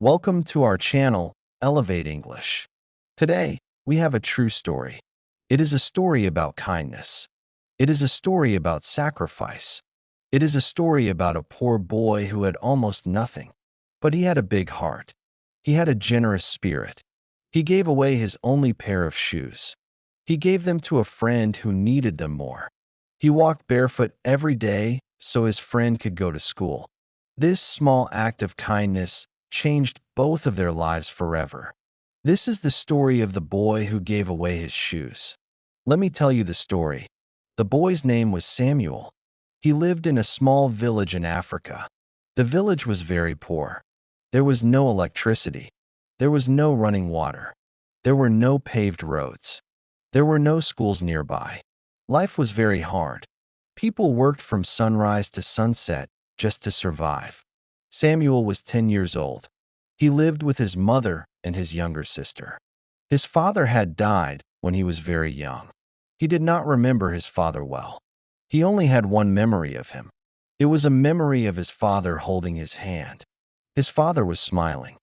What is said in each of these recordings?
Welcome to our channel, Elevate English. Today, we have a true story. It is a story about kindness. It is a story about sacrifice. It is a story about a poor boy who had almost nothing, but he had a big heart. He had a generous spirit. He gave away his only pair of shoes. He gave them to a friend who needed them more. He walked barefoot every day so his friend could go to school. This small act of kindness changed both of their lives forever. This is the story of the boy who gave away his shoes. Let me tell you the story. The boy's name was Samuel. He lived in a small village in Africa. The village was very poor. There was no electricity. There was no running water. There were no paved roads. There were no schools nearby. Life was very hard. People worked from sunrise to sunset just to survive. Samuel was 10 years old. He lived with his mother and his younger sister. His father had died when he was very young. He did not remember his father well. He only had one memory of him. It was a memory of his father holding his hand. His father was smiling.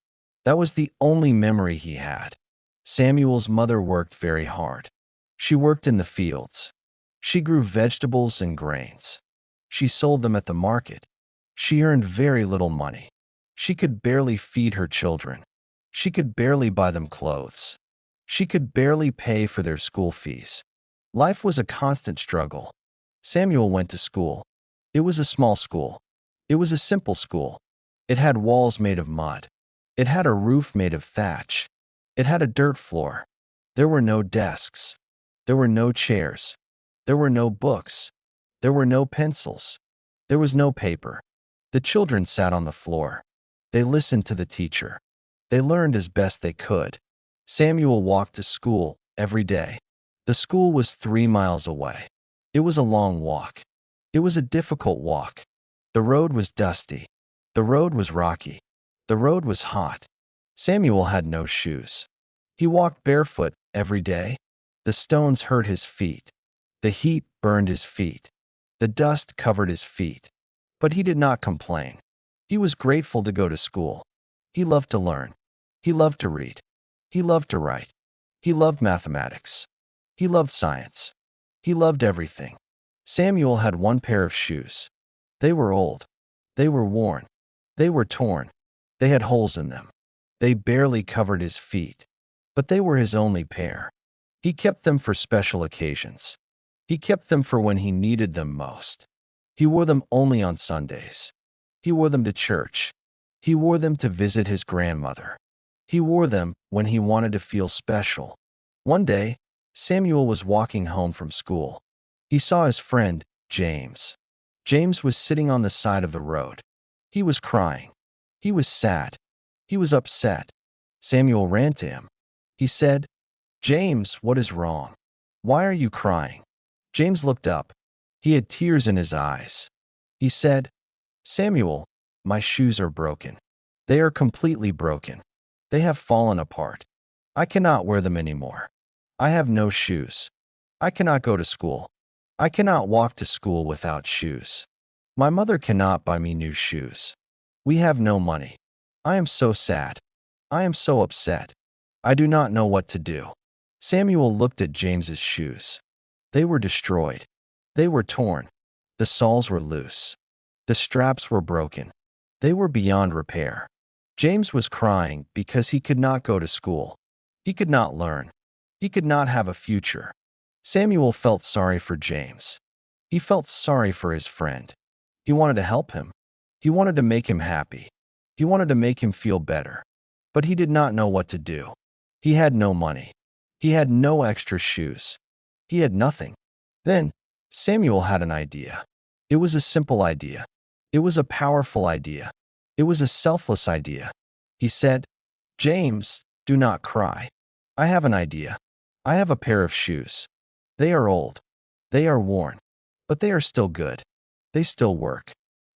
That was the only memory he had. Samuel's mother worked very hard. She worked in the fields. She grew vegetables and grains. She sold them at the market. She earned very little money. She could barely feed her children. She could barely buy them clothes. She could barely pay for their school fees. Life was a constant struggle. Samuel went to school. It was a small school. It was a simple school. It had walls made of mud. It had a roof made of thatch. It had a dirt floor. There were no desks. There were no chairs. There were no books. There were no pencils. There was no paper. The children sat on the floor. They listened to the teacher. They learned as best they could. Samuel walked to school every day. The school was 3 miles away. It was a long walk. It was a difficult walk. The road was dusty. The road was rocky. The road was hot. Samuel had no shoes. He walked barefoot every day. The stones hurt his feet. The heat burned his feet. The dust covered his feet. But he did not complain. He was grateful to go to school. He loved to learn. He loved to read. He loved to write. He loved mathematics. He loved science. He loved everything. Samuel had one pair of shoes. They were old. They were worn. They were torn. They had holes in them. They barely covered his feet. But they were his only pair. He kept them for special occasions. He kept them for when he needed them most. He wore them only on Sundays. He wore them to church. He wore them to visit his grandmother. He wore them when he wanted to feel special. One day, Samuel was walking home from school. He saw his friend, James. James was sitting on the side of the road. He was crying. He was sad. He was upset. Samuel ran to him. He said, "James, what is wrong? Why are you crying?" James looked up. He had tears in his eyes. He said, "Samuel, my shoes are broken. They are completely broken. They have fallen apart. I cannot wear them anymore. I have no shoes. I cannot go to school. I cannot walk to school without shoes. My mother cannot buy me new shoes. We have no money. I am so sad. I am so upset. I do not know what to do." Samuel looked at James's shoes. They were destroyed. They were torn. The soles were loose. The straps were broken. They were beyond repair. James was crying because he could not go to school. He could not learn. He could not have a future. Samuel felt sorry for James. He felt sorry for his friend. He wanted to help him. He wanted to make him happy. He wanted to make him feel better. But he did not know what to do. He had no money. He had no extra shoes. He had nothing. Then, Samuel had an idea. It was a simple idea. It was a powerful idea. It was a selfless idea. He said, "James, do not cry. I have an idea. I have a pair of shoes. They are old. They are worn. But they are still good. They still work.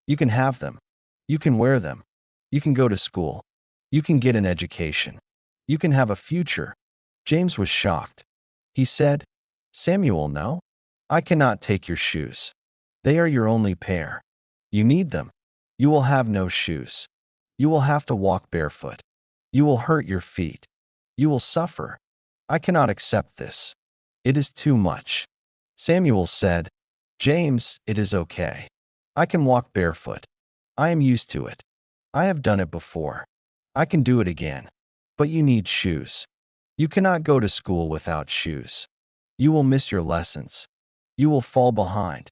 You can have them. You can wear them. You can go to school. You can get an education. You can have a future." James was shocked. He said, "Samuel, no. I cannot take your shoes. They are your only pair. You need them. You will have no shoes. You will have to walk barefoot. You will hurt your feet. You will suffer. I cannot accept this. It is too much. Samuel said, James, it is okay. I can walk barefoot. I am used to it. I have done it before. I can do it again. But you need shoes. You cannot go to school without shoes. You will miss your lessons. You will fall behind.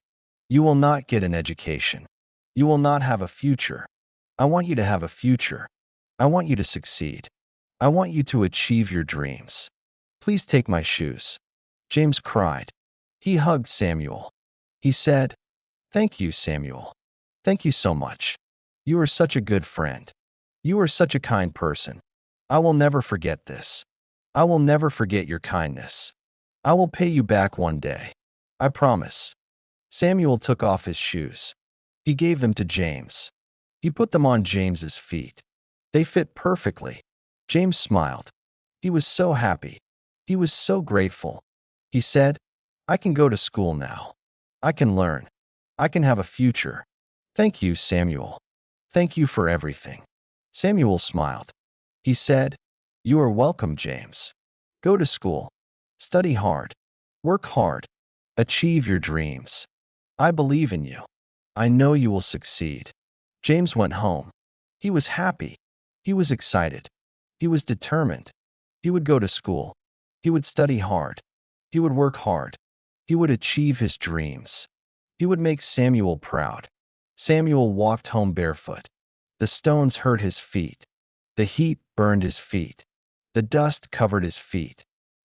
You will not get an education. You will not have a future. I want you to have a future. I want you to succeed. I want you to achieve your dreams. Please take my shoes. James cried. He hugged Samuel. He said, Thank you, Samuel. Thank you so much. You are such a good friend. You are such a kind person. I will never forget this. I will never forget your kindness. I will pay you back one day. I promise. Samuel took off his shoes. He gave them to James. He put them on James's feet. They fit perfectly. James smiled. He was so happy. He was so grateful. He said, I can go to school now. I can learn. I can have a future. Thank you, Samuel. Thank you for everything. Samuel smiled. He said, You are welcome, James. Go to school. Study hard. Work hard. Achieve your dreams. I believe in you. I know you will succeed. James went home. He was happy. He was excited. He was determined. He would go to school. He would study hard. He would work hard. He would achieve his dreams. He would make Samuel proud. Samuel walked home barefoot. The stones hurt his feet. The heat burned his feet. The dust covered his feet.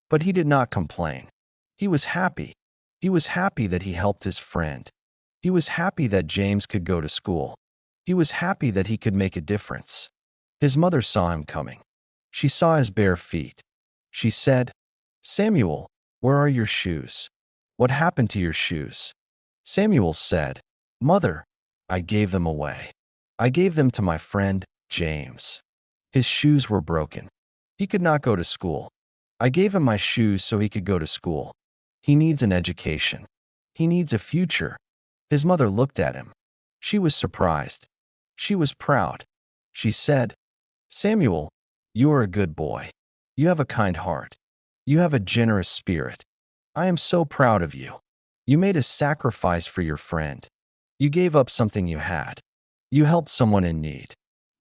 But he did not complain. He was happy. He was happy that he helped his friend. He was happy that James could go to school. He was happy that he could make a difference. His mother saw him coming. She saw his bare feet. She said, Samuel, where are your shoes? What happened to your shoes? Samuel said, Mother, I gave them away. I gave them to my friend, James. His shoes were broken. He could not go to school. I gave him my shoes so he could go to school. He needs an education. He needs a future. His mother looked at him. She was surprised. She was proud. She said, Samuel, you are a good boy. You have a kind heart. You have a generous spirit. I am so proud of you. You made a sacrifice for your friend. You gave up something you had. You helped someone in need.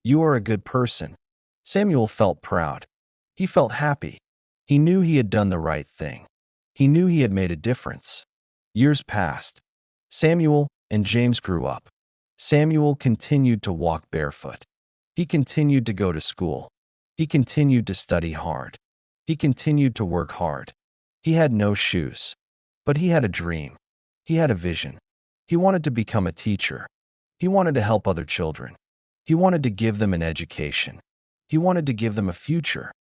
You are a good person. Samuel felt proud. He felt happy. He knew he had done the right thing. He knew he had made a difference. Years passed. Samuel and James grew up. Samuel continued to walk barefoot. He continued to go to school. He continued to study hard. He continued to work hard. He had no shoes. But he had a dream. He had a vision. He wanted to become a teacher. He wanted to help other children. He wanted to give them an education. He wanted to give them a future.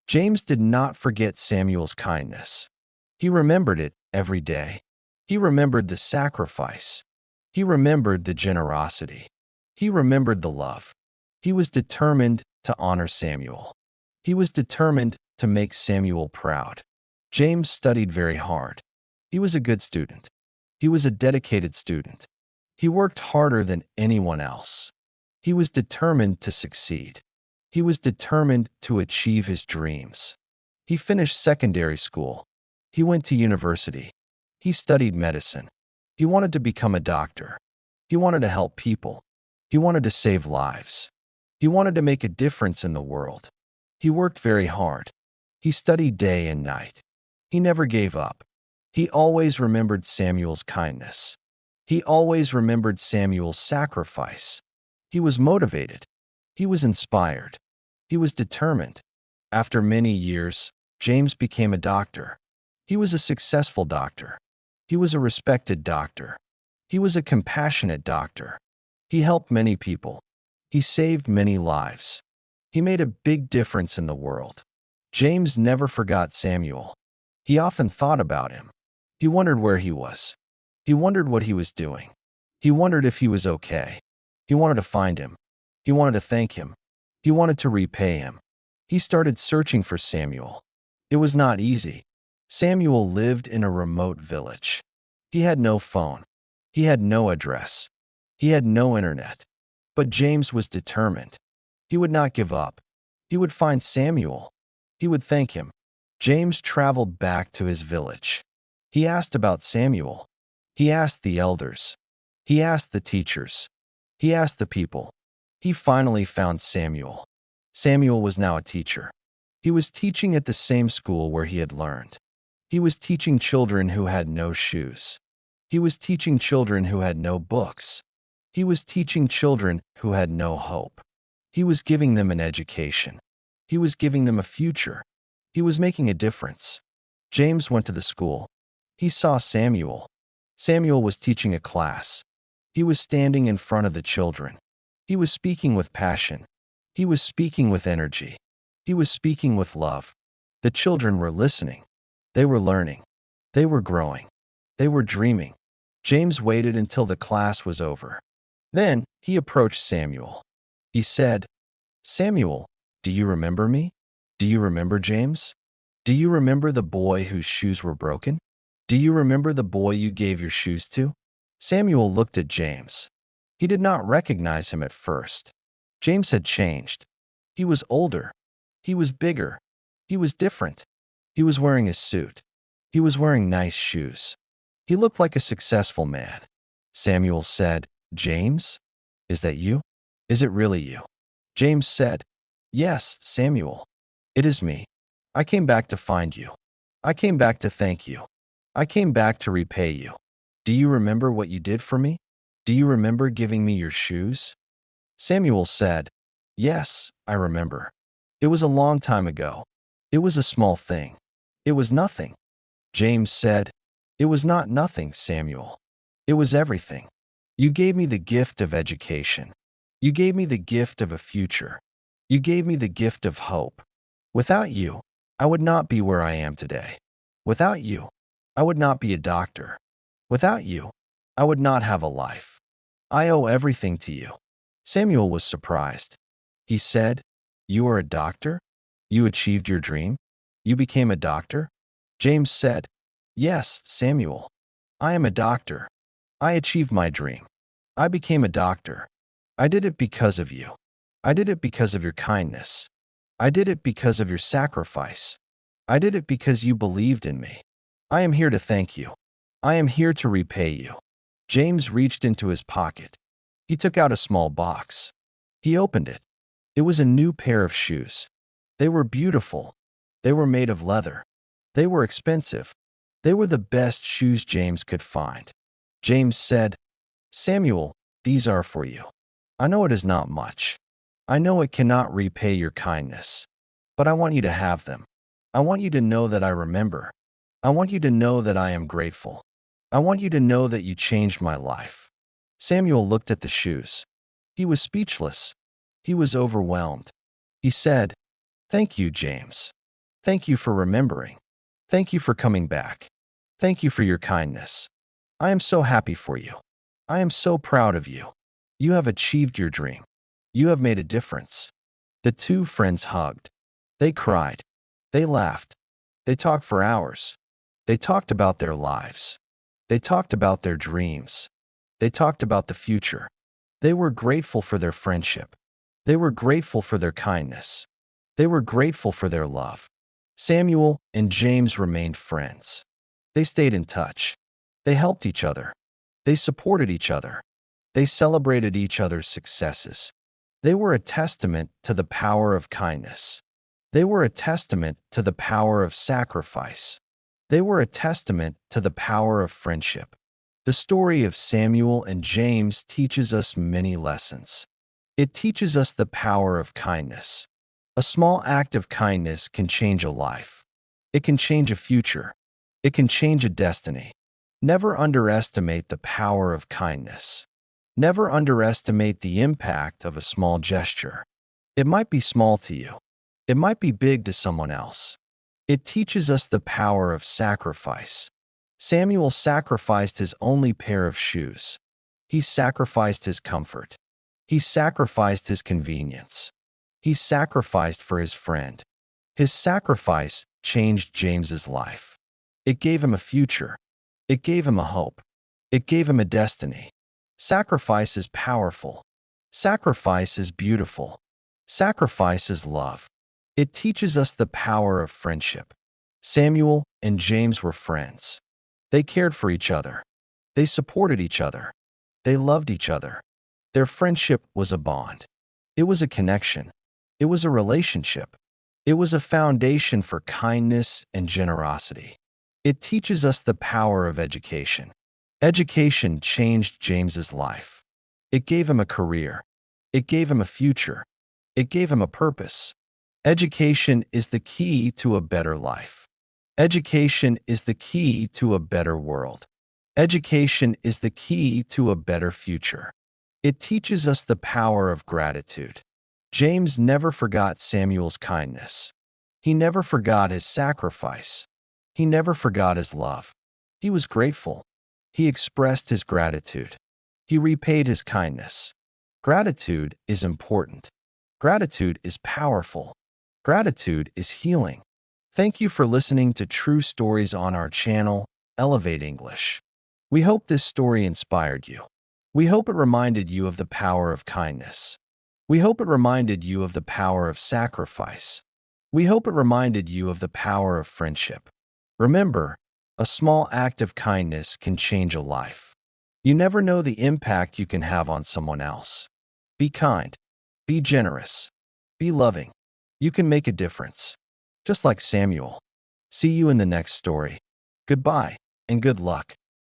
James did not forget Samuel's kindness. He remembered it every day. He remembered the sacrifice. He remembered the generosity. He remembered the love. He was determined to honor Samuel. He was determined to make Samuel proud. James studied very hard. He was a good student. He was a dedicated student. He worked harder than anyone else. He was determined to succeed. He was determined to achieve his dreams. He finished secondary school. He went to university. He studied medicine. He wanted to become a doctor. He wanted to help people. He wanted to save lives. He wanted to make a difference in the world. He worked very hard. He studied day and night. He never gave up. He always remembered Samuel's kindness. He always remembered Samuel's sacrifice. He was motivated. He was inspired. He was determined. After many years, James became a doctor. He was a successful doctor. He was a respected doctor. He was a compassionate doctor. He helped many people. He saved many lives. He made a big difference in the world. James never forgot Samuel. He often thought about him. He wondered where he was. He wondered what he was doing. He wondered if he was okay. He wanted to find him. He wanted to thank him. He wanted to repay him. He started searching for Samuel. It was not easy. Samuel lived in a remote village. He had no phone. He had no address. He had no internet. But James was determined. He would not give up. He would find Samuel. He would thank him. James traveled back to his village. He asked about Samuel. He asked the elders. He asked the teachers. He asked the people. He finally found Samuel. Samuel was now a teacher. He was teaching at the same school where he had learned. He was teaching children who had no shoes. He was teaching children who had no books. He was teaching children who had no hope. He was giving them an education. He was giving them a future. He was making a difference. James went to the school. He saw Samuel. Samuel was teaching a class. He was standing in front of the children. He was speaking with passion. He was speaking with energy. He was speaking with love. The children were listening. They were learning. They were growing. They were dreaming. James waited until the class was over. Then he approached Samuel. He said, "Samuel, do you remember me? Do you remember James? Do you remember the boy whose shoes were broken? Do you remember the boy you gave your shoes to?" Samuel looked at James. He did not recognize him at first. James had changed. He was older. He was bigger. He was different. He was wearing a suit. He was wearing nice shoes. He looked like a successful man. Samuel said, "James, is that you? Is it really you?" James said, "Yes, Samuel. It is me. I came back to find you. I came back to thank you. I came back to repay you. Do you remember what you did for me? Do you remember giving me your shoes?" Samuel said, "Yes, I remember. It was a long time ago. It was a small thing. It was nothing." James said, "It was not nothing, Samuel. It was everything. You gave me the gift of education. You gave me the gift of a future. You gave me the gift of hope. Without you, I would not be where I am today. Without you, I would not be a doctor. Without you, I would not have a life. I owe everything to you." Samuel was surprised. He said, "You are a doctor? You achieved your dream? You became a doctor?" James said, "Yes, Samuel. I am a doctor. I achieved my dream. I became a doctor. I did it because of you. I did it because of your kindness. I did it because of your sacrifice. I did it because you believed in me. I am here to thank you. I am here to repay you." James reached into his pocket. He took out a small box. He opened it. It was a new pair of shoes. They were beautiful. They were made of leather. They were expensive. They were the best shoes James could find. James said, "Samuel, these are for you. I know it is not much. I know it cannot repay your kindness. But I want you to have them. I want you to know that I remember. I want you to know that I am grateful. I want you to know that you changed my life." Samuel looked at the shoes. He was speechless. He was overwhelmed. He said, "Thank you, James. Thank you for remembering. Thank you for coming back. Thank you for your kindness. I am so happy for you. I am so proud of you. You have achieved your dream. You have made a difference." The two friends hugged. They cried. They laughed. They talked for hours. They talked about their lives. They talked about their dreams. They talked about the future. They were grateful for their friendship. They were grateful for their kindness. They were grateful for their love. Samuel and James remained friends. They stayed in touch. They helped each other. They supported each other. They celebrated each other's successes. They were a testament to the power of kindness. They were a testament to the power of sacrifice. They were a testament to the power of friendship. The story of Samuel and James teaches us many lessons. It teaches us the power of kindness. A small act of kindness can change a life. It can change a future. It can change a destiny. Never underestimate the power of kindness. Never underestimate the impact of a small gesture. It might be small to you. It might be big to someone else. It teaches us the power of sacrifice. Samuel sacrificed his only pair of shoes. He sacrificed his comfort. He sacrificed his convenience. He sacrificed for his friend. His sacrifice changed James's life. It gave him a future. It gave him a hope. It gave him a destiny. Sacrifice is powerful. Sacrifice is beautiful. Sacrifice is love. It teaches us the power of friendship. Samuel and James were friends. They cared for each other. They supported each other. They loved each other. Their friendship was a bond. It was a connection. It was a relationship. It was a foundation for kindness and generosity. It teaches us the power of education. Education changed James's life. It gave him a career. It gave him a future. It gave him a purpose. Education is the key to a better life. Education is the key to a better world. Education is the key to a better future. It teaches us the power of gratitude. James never forgot Samuel's kindness. He never forgot his sacrifice. He never forgot his love. He was grateful. He expressed his gratitude. He repaid his kindness. Gratitude is important. Gratitude is powerful. Gratitude is healing. Thank you for listening to True Stories on our channel, Elevate English. We hope this story inspired you. We hope it reminded you of the power of kindness. We hope it reminded you of the power of sacrifice. We hope it reminded you of the power of friendship. Remember, a small act of kindness can change a life. You never know the impact you can have on someone else. Be kind. Be generous. Be loving. You can make a difference. Just like Samuel. See you in the next story. Goodbye, and good luck.